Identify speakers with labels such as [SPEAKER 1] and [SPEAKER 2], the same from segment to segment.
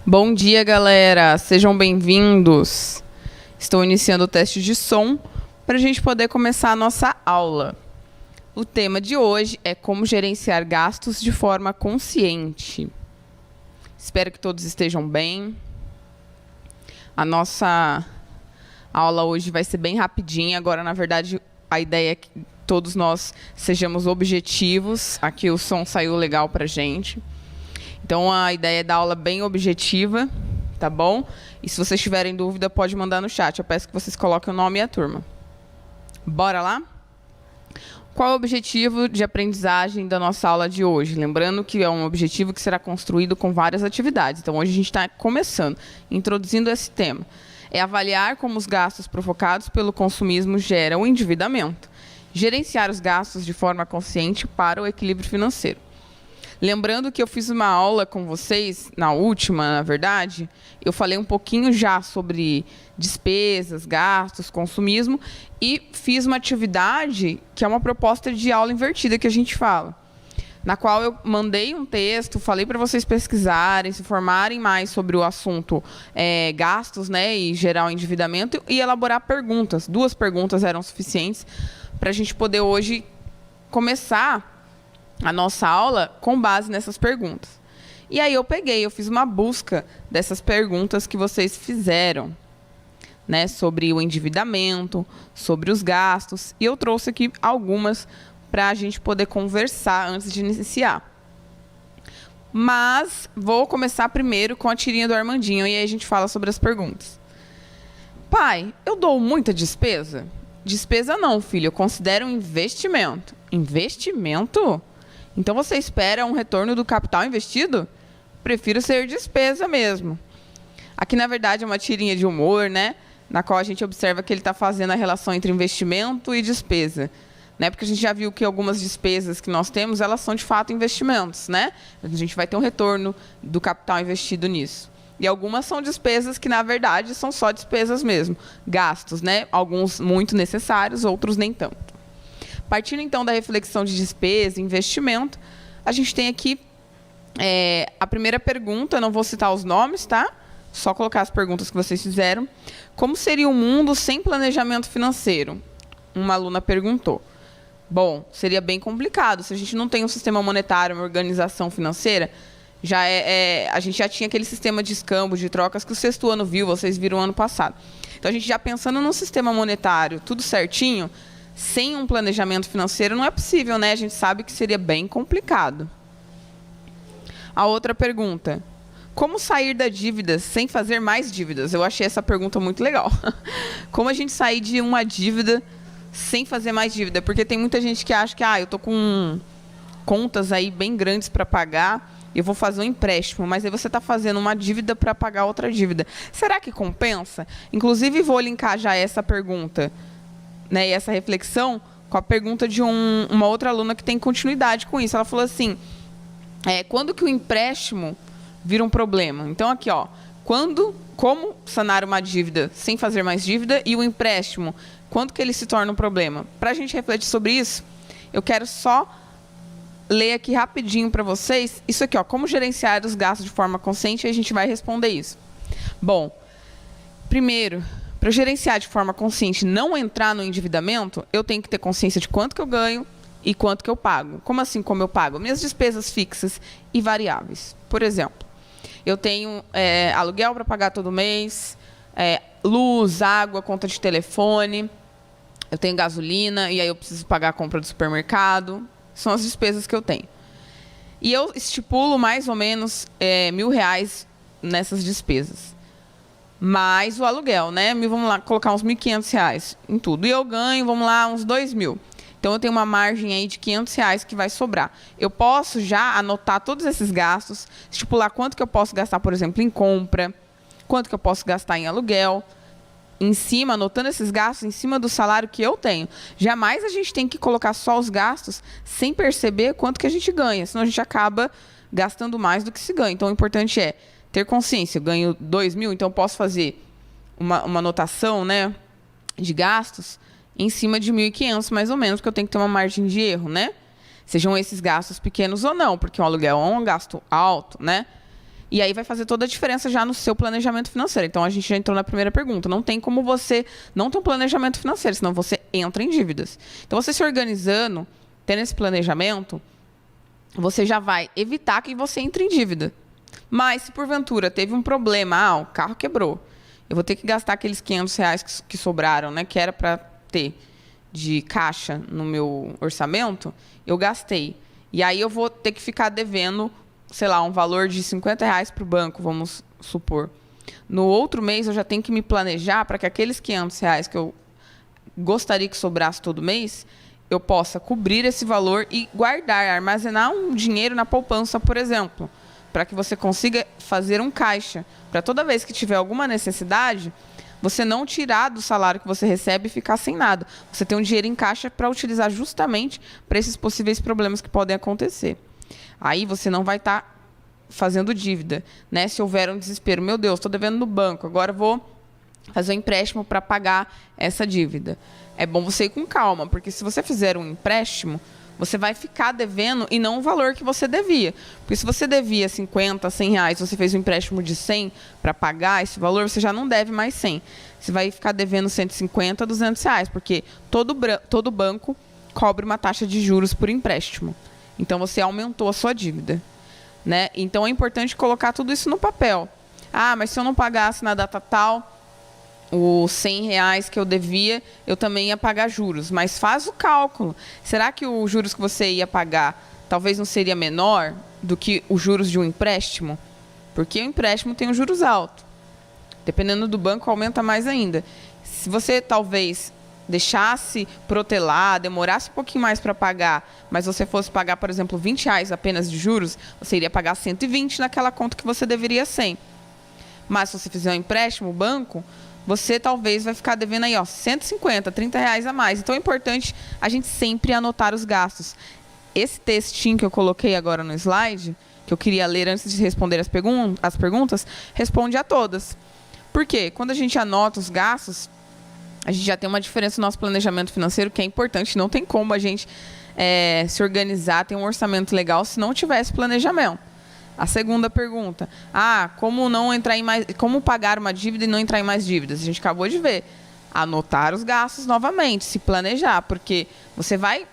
[SPEAKER 1] Bom dia, galera! Sejam bem-vindos! Estou iniciando o teste de som para a gente poder começar a nossa aula. O tema de hoje é como gerenciar gastos de forma consciente. Espero que todos estejam bem. A nossa aula hoje vai ser bem rapidinha. Agora, na verdade, a ideia é que todos nós sejamos objetivos. Aqui o som saiu legal para a gente. Então, a ideia é da aula bem objetiva, tá bom? E se vocês tiverem dúvida, pode mandar no chat. Eu peço que vocês coloquem o nome e a turma. Bora lá? Qual é o objetivo de aprendizagem da nossa aula de hoje? Lembrando que é um objetivo que será construído com várias atividades. Então, hoje a gente está começando, introduzindo esse tema. É avaliar como os gastos provocados pelo consumismo geram o endividamento. Gerenciar os gastos de forma consciente para o equilíbrio financeiro. Lembrando que eu fiz uma aula com vocês, na última, na verdade, eu falei um pouquinho já sobre despesas, gastos, consumismo, e fiz uma atividade que é uma proposta de aula invertida que a gente fala, na qual eu mandei um texto, falei para vocês pesquisarem, se formarem mais sobre o assunto gastos, né, e gerar o endividamento, e elaborar perguntas. 2 perguntas eram suficientes para a gente poder hoje começar a nossa aula com base nessas perguntas. E aí eu fiz uma busca dessas perguntas que vocês fizeram, né, sobre o endividamento, sobre os gastos, e eu trouxe aqui algumas para a gente poder conversar antes de iniciar. Mas vou começar primeiro com a tirinha do Armandinho, e aí a gente fala sobre as perguntas. Pai, eu dou muita despesa? Despesa não, filho, eu considero um investimento. Investimento? Então, você espera um retorno do capital investido? Prefiro ser despesa mesmo. Aqui, na verdade, é uma tirinha de humor, né? Na qual a gente observa que ele está fazendo a relação entre investimento e despesa. Né? Porque a gente já viu que algumas despesas que nós temos, elas são, de fato, investimentos. Né? A gente vai ter um retorno do capital investido nisso. E algumas são despesas que, na verdade, são só despesas mesmo. Gastos, né? Alguns muito necessários, outros nem tanto. Partindo, então, da reflexão de despesa e investimento, a gente tem aqui a primeira pergunta, não vou citar os nomes, tá? Só colocar as perguntas que vocês fizeram. Como seria um mundo sem planejamento financeiro? Uma aluna perguntou. Bom, seria bem complicado. Se a gente não tem um sistema monetário, uma organização financeira, a gente já tinha aquele sistema de escambo, de trocas que o sexto ano viu, vocês viram ano passado. Então, a gente já pensando num sistema monetário, tudo certinho, sem um planejamento financeiro não é possível, né? A gente sabe que seria bem complicado. A outra pergunta. Como sair da dívida sem fazer mais dívidas? Eu achei essa pergunta muito legal. Como a gente sair de uma dívida sem fazer mais dívida? Porque tem muita gente que acha que eu estou com contas aí bem grandes para pagar, eu vou fazer um empréstimo, mas aí você está fazendo uma dívida para pagar outra dívida. Será que compensa? Inclusive, vou linkar já essa pergunta, né, e essa reflexão com a pergunta de uma outra aluna que tem continuidade com isso. Ela falou assim, quando que o empréstimo vira um problema? Então, aqui, como sanar uma dívida sem fazer mais dívida, e o empréstimo, quando que ele se torna um problema? Para a gente refletir sobre isso, eu quero só ler aqui rapidinho para vocês, isso aqui, como gerenciar os gastos de forma consciente, e a gente vai responder isso. Bom, primeiro, para gerenciar de forma consciente, não entrar no endividamento, eu tenho que ter consciência de quanto que eu ganho e quanto que eu pago. Como assim, como eu pago? Minhas despesas fixas e variáveis. Por exemplo, eu tenho aluguel para pagar todo mês, luz, água, conta de telefone, eu tenho gasolina, e aí eu preciso pagar a compra do supermercado. São as despesas que eu tenho. E eu estipulo mais ou menos R$1.000 nessas despesas. Mais o aluguel, né? Vamos lá, colocar uns R$1.500 em tudo. E eu ganho, vamos lá, uns R$2.000. Então, eu tenho uma margem aí de R$500 que vai sobrar. Eu posso já anotar todos esses gastos, estipular quanto que eu posso gastar, por exemplo, em compra, quanto que eu posso gastar em aluguel, em cima, anotando esses gastos em cima do salário que eu tenho. Jamais a gente tem que colocar só os gastos sem perceber quanto que a gente ganha, senão a gente acaba gastando mais do que se ganha. Então, o importante é ter consciência. Eu ganho R$2.000, então eu posso fazer uma anotação, né, de gastos em cima de 1.500, mais ou menos, porque eu tenho que ter uma margem de erro, né? Sejam esses gastos pequenos ou não, porque o aluguel é um gasto alto, né? E aí vai fazer toda a diferença já no seu planejamento financeiro. Então, a gente já entrou na primeira pergunta. Não tem como você não ter um planejamento financeiro, senão você entra em dívidas. Então, você se organizando, tendo esse planejamento, você já vai evitar que você entre em dívida. Mas, se porventura teve um problema, o carro quebrou, eu vou ter que gastar aqueles R$ 500 que sobraram, né, que era para ter de caixa no meu orçamento, eu gastei. E aí eu vou ter que ficar devendo, sei lá, um valor de R$ 50 para o banco, vamos supor. No outro mês, eu já tenho que me planejar para que aqueles R$ 500 que eu gostaria que sobrasse todo mês, eu possa cobrir esse valor e guardar, armazenar um dinheiro na poupança, por exemplo, para que você consiga fazer um caixa. Para toda vez que tiver alguma necessidade, você não tirar do salário que você recebe e ficar sem nada. Você tem um dinheiro em caixa para utilizar justamente para esses possíveis problemas que podem acontecer. Aí você não vai estar fazendo dívida, né? Se houver um desespero, meu Deus, estou devendo no banco, agora vou fazer um empréstimo para pagar essa dívida. É bom você ir com calma, porque se você fizer um empréstimo, você vai ficar devendo e não o valor que você devia. Porque se você devia 50, R$ 100, você fez um empréstimo de 100 para pagar esse valor, você já não deve mais 100. Você vai ficar devendo 150, R$ 200, porque todo banco cobra uma taxa de juros por empréstimo. Então, você aumentou a sua dívida, né? Então, é importante colocar tudo isso no papel. Mas se eu não pagasse na data tal, os R$ 100 que eu devia, eu também ia pagar juros. Mas faz o cálculo. Será que os juros que você ia pagar talvez não seria menor do que os juros de um empréstimo? Porque o empréstimo tem os juros altos. Dependendo do banco, aumenta mais ainda. Se você talvez deixasse protelar, demorasse um pouquinho mais para pagar, mas você fosse pagar, por exemplo, R$ 20 apenas de juros, você iria pagar 120 naquela conta que você deveria 100. Mas se você fizer um empréstimo, o banco, você talvez vai ficar devendo aí, 150, R$ 30 a mais. Então é importante a gente sempre anotar os gastos. Esse textinho que eu coloquei agora no slide, que eu queria ler antes de responder as perguntas, responde a todas. Por quê? Quando a gente anota os gastos, a gente já tem uma diferença no nosso planejamento financeiro que é importante. Não tem como a gente se organizar, ter um orçamento legal se não tiver esse planejamento. A segunda pergunta, como pagar uma dívida e não entrar em mais dívidas? A gente acabou de ver. Anotar os gastos novamente, se planejar, porque você vai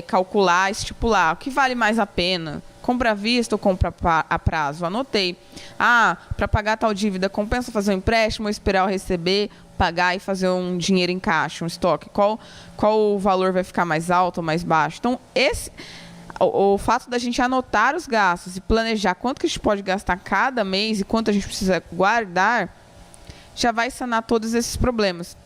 [SPEAKER 1] calcular, estipular o que vale mais a pena. Compra à vista ou compra a prazo? Anotei. Para pagar tal dívida, compensa fazer um empréstimo ou esperar eu receber, pagar e fazer um dinheiro em caixa, um estoque? Qual o valor vai ficar mais alto ou mais baixo? Então, o fato da gente anotar os gastos e planejar quanto que a gente pode gastar cada mês e quanto a gente precisa guardar, já vai sanar todos esses problemas.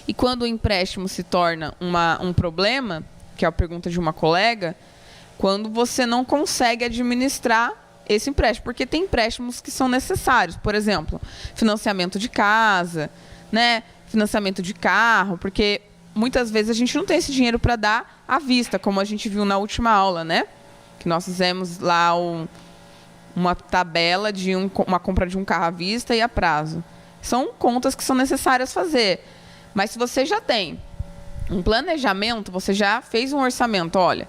[SPEAKER 1] E quando o empréstimo se torna um problema, que é a pergunta de uma colega, quando você não consegue administrar esse empréstimo, porque tem empréstimos que são necessários, por exemplo, financiamento de casa, né? Financiamento de carro, porque muitas vezes a gente não tem esse dinheiro para dar à vista, como a gente viu na última aula, né? Que nós fizemos lá uma tabela de uma compra de um carro à vista e a prazo. São contas que são necessárias fazer. Mas se você já tem um planejamento, você já fez um orçamento, olha,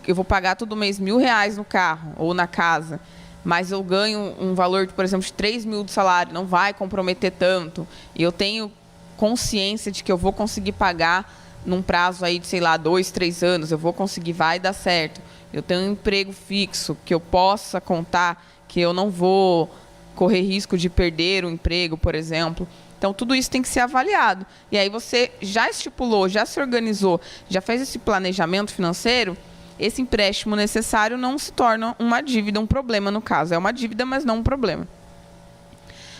[SPEAKER 1] eu vou pagar todo mês R$ 1.000 no carro ou na casa, mas eu ganho um valor, por exemplo, de 3.000 de salário, não vai comprometer tanto, e eu tenho consciência de que eu vou conseguir pagar num prazo aí de, sei lá, 2, 3 anos, eu vou conseguir, vai dar certo. Eu tenho um emprego fixo, que eu possa contar que eu não vou correr risco de perder o emprego, por exemplo. Então, tudo isso tem que ser avaliado. E aí você já estipulou, já se organizou, já fez esse planejamento financeiro, esse empréstimo necessário não se torna uma dívida, um problema no caso. É uma dívida, mas não um problema.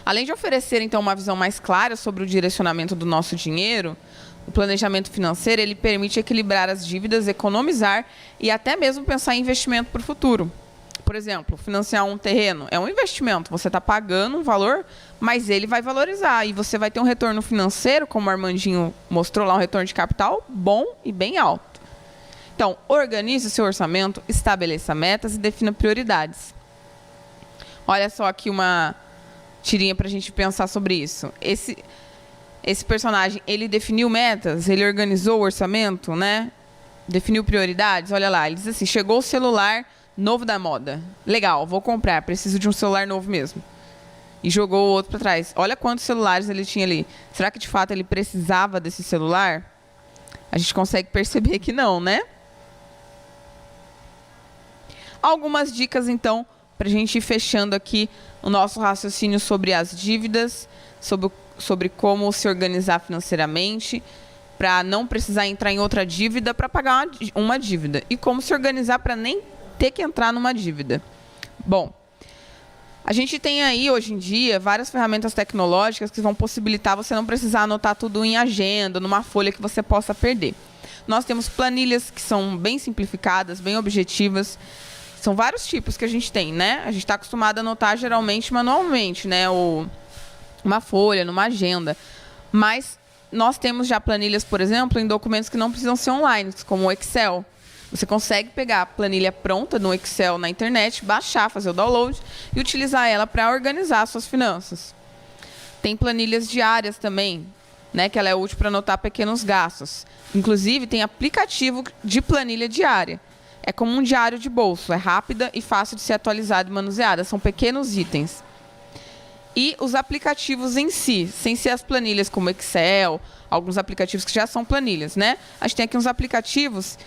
[SPEAKER 1] Além de oferecer, então, uma visão mais clara sobre o direcionamento do nosso dinheiro, o planejamento financeiro ele permite equilibrar as dívidas, economizar e até mesmo pensar em investimento para o futuro. Por exemplo, financiar um terreno é um investimento. Você está pagando um valor, mas ele vai valorizar. E você vai ter um retorno financeiro, como o Armandinho mostrou lá, um retorno de capital bom e bem alto. Então, organize o seu orçamento, estabeleça metas e defina prioridades. Olha só aqui uma tirinha para a gente pensar sobre isso. Esse personagem, ele definiu metas, ele organizou o orçamento, né? Definiu prioridades. Olha lá, ele diz assim, chegou o celular novo da moda. Legal, vou comprar, preciso de um celular novo mesmo. E jogou o outro para trás. Olha quantos celulares ele tinha ali. Será que de fato ele precisava desse celular? A gente consegue perceber que não, né? Algumas dicas, então, para a gente ir fechando aqui o nosso raciocínio sobre as dívidas, sobre como se organizar financeiramente, para não precisar entrar em outra dívida para pagar uma dívida. E como se organizar para nem ter que entrar numa dívida. Bom, a gente tem aí, hoje em dia, várias ferramentas tecnológicas que vão possibilitar você não precisar anotar tudo em agenda, numa folha que você possa perder. Nós temos planilhas que são bem simplificadas, bem objetivas. São vários tipos que a gente tem, né? A gente está acostumado a anotar geralmente manualmente, né? Ou uma folha, numa agenda. Mas nós temos já planilhas, por exemplo, em documentos que não precisam ser online, como o Excel. Você consegue pegar a planilha pronta no Excel na internet, baixar, fazer o download e utilizar ela para organizar suas finanças. Tem planilhas diárias também, né, que ela é útil para anotar pequenos gastos. Inclusive, tem aplicativo de planilha diária. É como um diário de bolso, é rápida e fácil de ser atualizada e manuseada. São pequenos itens. E os aplicativos em si, sem ser as planilhas como Excel, alguns aplicativos que já são planilhas, né? A gente tem aqui uns aplicativos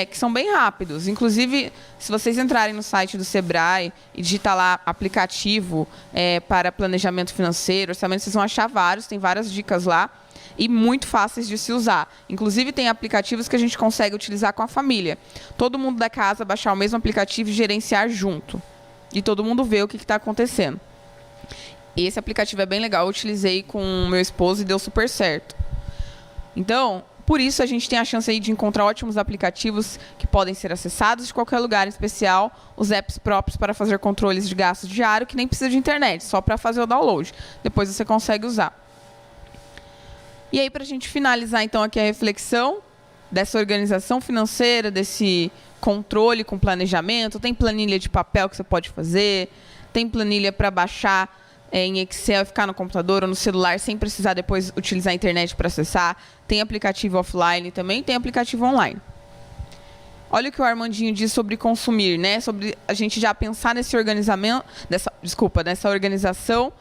[SPEAKER 1] que são bem rápidos. Inclusive, se vocês entrarem no site do Sebrae e digitar lá aplicativo para planejamento financeiro, orçamento, vocês vão achar vários, tem várias dicas lá e muito fáceis de se usar. Inclusive, tem aplicativos que a gente consegue utilizar com a família. Todo mundo da casa baixar o mesmo aplicativo e gerenciar junto. E todo mundo vê o que está acontecendo. Esse aplicativo é bem legal, eu utilizei com o meu esposo e deu super certo. Então, por isso a gente tem a chance aí de encontrar ótimos aplicativos que podem ser acessados de qualquer lugar, em especial os apps próprios para fazer controles de gastos diários, que nem precisa de internet, só para fazer o download. Depois você consegue usar. E aí, para a gente finalizar então aqui a reflexão dessa organização financeira, desse controle com planejamento, tem planilha de papel que você pode fazer, tem planilha para baixar em Excel e ficar no computador ou no celular sem precisar depois utilizar a internet para acessar. Tem aplicativo offline também, tem aplicativo online. Olha o que o Armandinho diz sobre consumir, né? Sobre a gente já pensar nesse organizamento, nessa organização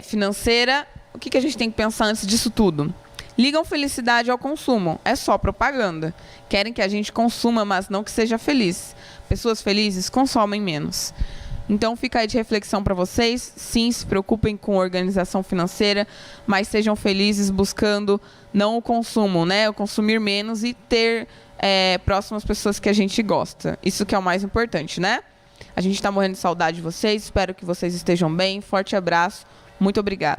[SPEAKER 1] financeira. O que a gente tem que pensar antes disso tudo? Ligam felicidade ao consumo. É só propaganda. Querem que a gente consuma, mas não que seja feliz. Pessoas felizes consomem menos. Então, fica aí de reflexão para vocês. Sim, se preocupem com organização financeira, mas sejam felizes buscando não o consumo, né? O consumir menos e ter próximas pessoas que a gente gosta. Isso que é o mais importante, né? A gente está morrendo de saudade de vocês. Espero que vocês estejam bem. Forte abraço. Muito obrigada.